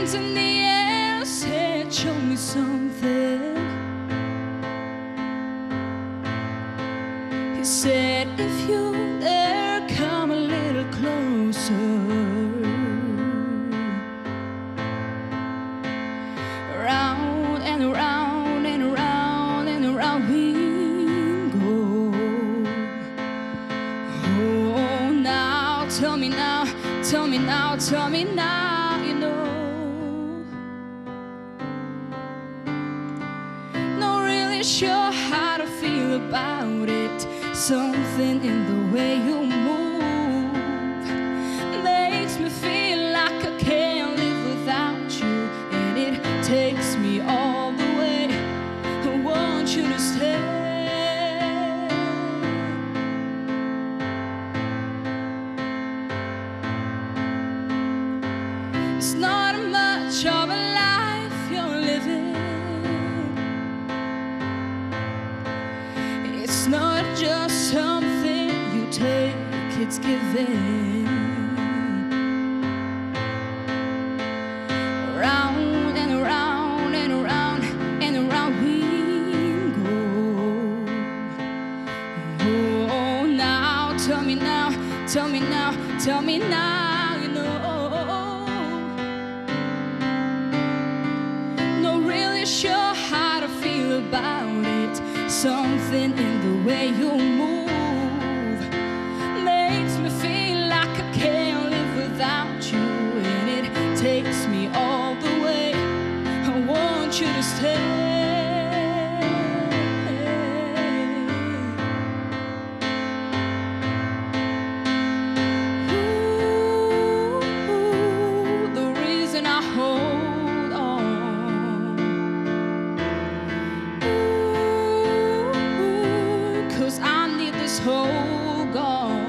hands in the air, said, show me something. He said, if you dare, come a little closer. Round and around and around and around we go. Oh, now, tell me now, tell me now, tell me now, you know. Not really sure how to feel about it. Something in the way you move makes me feel like I can't live without you, and it takes me all the way. I want you to stay. It's not much of a life you're living. It's not just something you take, it's given. Round and around and around and around we go. Oh, now, tell me now, tell me now, tell me now, you know. Not really sure how to feel about it. Something in the way you move makes me feel like I can't live without you, and it takes me all the way. I want you to stay. Ooh, the reason I hold on. Ooh, 'cause I need this whole gone.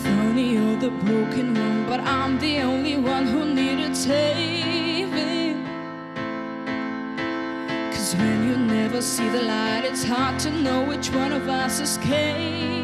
Funny, you're the broken one, but I'm the only one who needed saving. 'Cause when you never see the light, it's hard to know which one of us is caving.